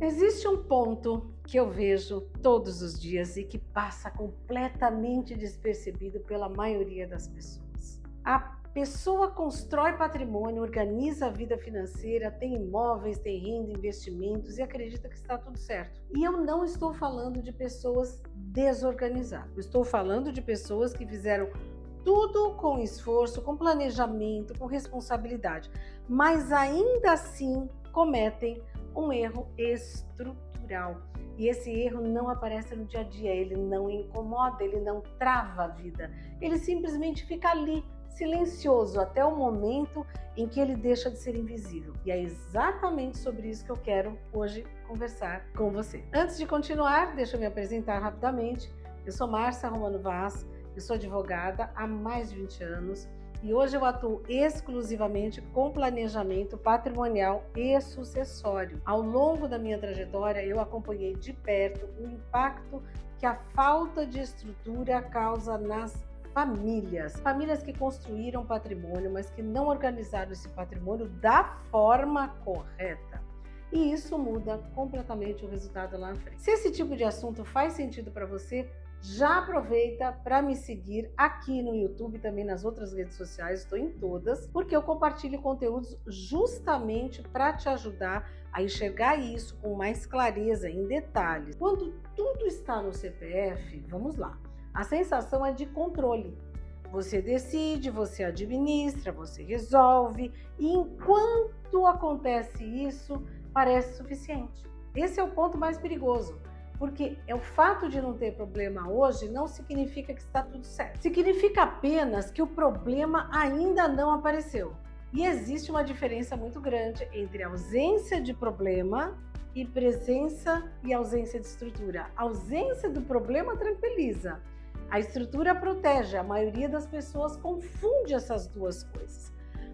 Existe um ponto que eu vejo todos os dias e que passa completamente despercebido pela maioria das pessoas. A pessoa constrói patrimônio, organiza a vida financeira, tem imóveis, tem renda, investimentos e acredita que está tudo certo. E eu não estou falando de pessoas desorganizadas, eu estou falando de pessoas que fizeram tudo com esforço, com planejamento, com responsabilidade, mas ainda assim cometem um erro estrutural. E esse erro não aparece no dia a dia, ele não incomoda, ele não trava a vida, ele simplesmente fica ali, silencioso, até o momento em que ele deixa de ser invisível. E é exatamente sobre isso que eu quero hoje conversar com você. Antes de continuar, deixa eu me apresentar rapidamente. Eu sou Márcia Romano Vaz, eu sou advogada há mais de 20 anos e hoje eu atuo exclusivamente com planejamento patrimonial e sucessório. Ao longo da minha trajetória, eu acompanhei de perto o impacto que a falta de estrutura causa nas famílias que construíram patrimônio, mas que não organizaram esse patrimônio da forma correta. E isso muda completamente o resultado lá na frente. Se esse tipo de assunto faz sentido para você, já aproveita para me seguir aqui no YouTube, também nas outras redes sociais, estou em todas, porque eu compartilho conteúdos justamente para te ajudar a enxergar isso com mais clareza, em detalhes. Quando tudo está no CPF, vamos lá, a sensação é de controle. Você decide, você administra, você resolve, e enquanto acontece isso, parece suficiente. Esse é o ponto mais perigoso. Porque o fato de não ter problema hoje não significa que está tudo certo. Significa apenas que o problema ainda não apareceu. E existe uma diferença muito grande entre ausência de problema e presença e ausência de estrutura. A ausência do problema tranquiliza. A estrutura protege. A maioria das pessoas confunde essas duas coisas.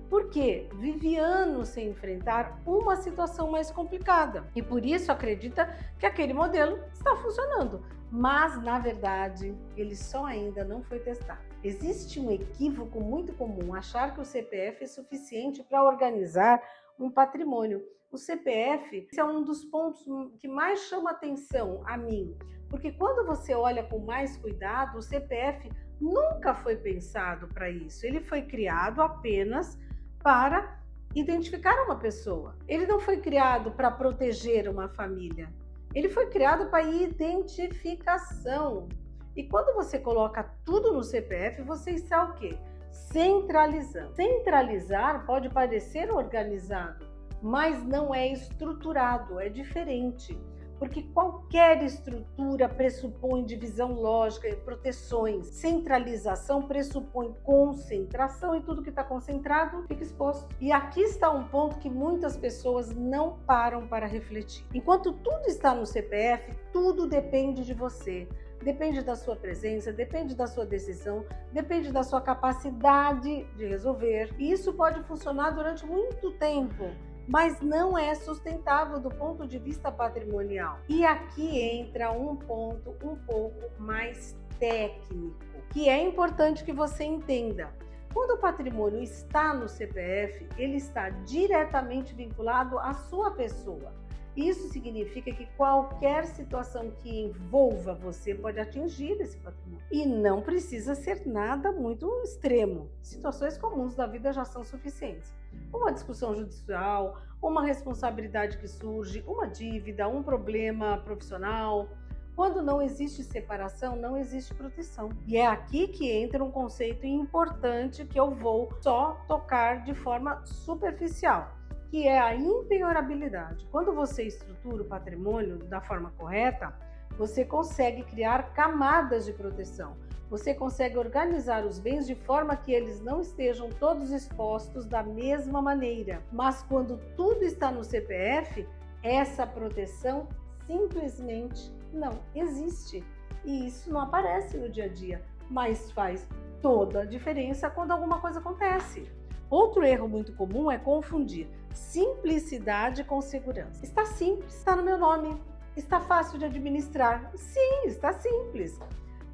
Porque vive anos sem enfrentar uma situação mais complicada e por isso acredita que aquele modelo está funcionando, mas na verdade ele só ainda não foi testado. Existe um equívoco muito comum, achar que o CPF é suficiente para organizar um patrimônio. O CPF é um dos pontos que mais chama atenção a mim, porque quando você olha com mais cuidado, o CPF nunca foi pensado para isso, ele foi criado apenas para identificar uma pessoa. Ele não foi criado para proteger uma família. Ele foi criado para identificação. E quando você coloca tudo no CPF, você está o quê? Centralizando. Centralizar pode parecer organizado, mas não é estruturado, é diferente. Porque qualquer estrutura pressupõe divisão lógica e proteções. Centralização pressupõe concentração e tudo que está concentrado fica exposto. E aqui está um ponto que muitas pessoas não param para refletir. Enquanto tudo está no CPF, tudo depende de você. Depende da sua presença, depende da sua decisão, depende da sua capacidade de resolver. E isso pode funcionar durante muito tempo, mas não é sustentável do ponto de vista patrimonial. E aqui entra um ponto um pouco mais técnico, que é importante que você entenda. Quando o patrimônio está no CPF, ele está diretamente vinculado à sua pessoa. Isso significa que qualquer situação que envolva você pode atingir esse patrimônio. E não precisa ser nada muito extremo. Situações comuns da vida já são suficientes. Uma discussão judicial, uma responsabilidade que surge, uma dívida, um problema profissional. Quando não existe separação, não existe proteção. E é aqui que entra um conceito importante que eu vou só tocar de forma superficial, que é a impenhorabilidade. Quando você estrutura o patrimônio da forma correta, você consegue criar camadas de proteção. Você consegue organizar os bens de forma que eles não estejam todos expostos da mesma maneira. Mas quando tudo está no CPF, essa proteção simplesmente não existe. E isso não aparece no dia a dia, mas faz toda a diferença quando alguma coisa acontece. Outro erro muito comum é confundir simplicidade com segurança. Está simples, está no meu nome, está fácil de administrar. Sim, está simples.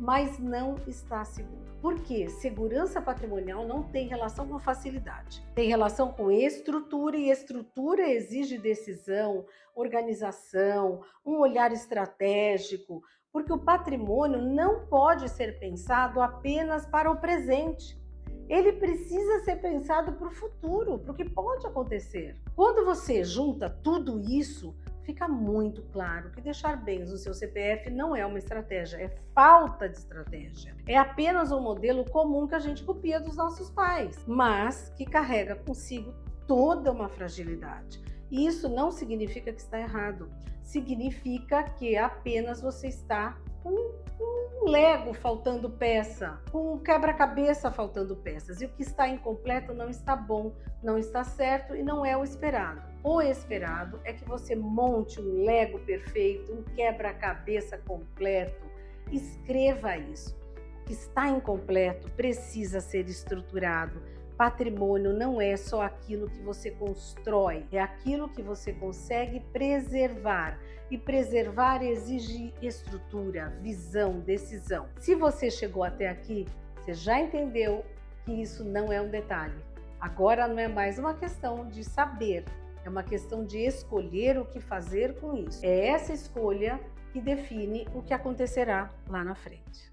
mas não está seguro. Por quê? Segurança patrimonial não tem relação com facilidade, tem relação com estrutura, e estrutura exige decisão, organização, um olhar estratégico, porque o patrimônio não pode ser pensado apenas para o presente. Ele precisa ser pensado para o futuro, para o que pode acontecer. Quando você junta tudo isso, fica muito claro que deixar bens no seu CPF não é uma estratégia, é falta de estratégia. É apenas um modelo comum que a gente copia dos nossos pais, mas que carrega consigo toda uma fragilidade. E isso não significa que está errado, significa que apenas você está com um Lego faltando peça, com um quebra-cabeça faltando peças, e o que está incompleto não está bom, não está certo e não é o esperado. O esperado é que você monte um Lego perfeito, um quebra-cabeça completo. Escreva isso. O que está incompleto precisa ser estruturado. Patrimônio não é só aquilo que você constrói, é aquilo que você consegue preservar. E preservar exige estrutura, visão, decisão. Se você chegou até aqui, você já entendeu que isso não é um detalhe. Agora não é mais uma questão de saber, é uma questão de escolher o que fazer com isso. É essa escolha que define o que acontecerá lá na frente.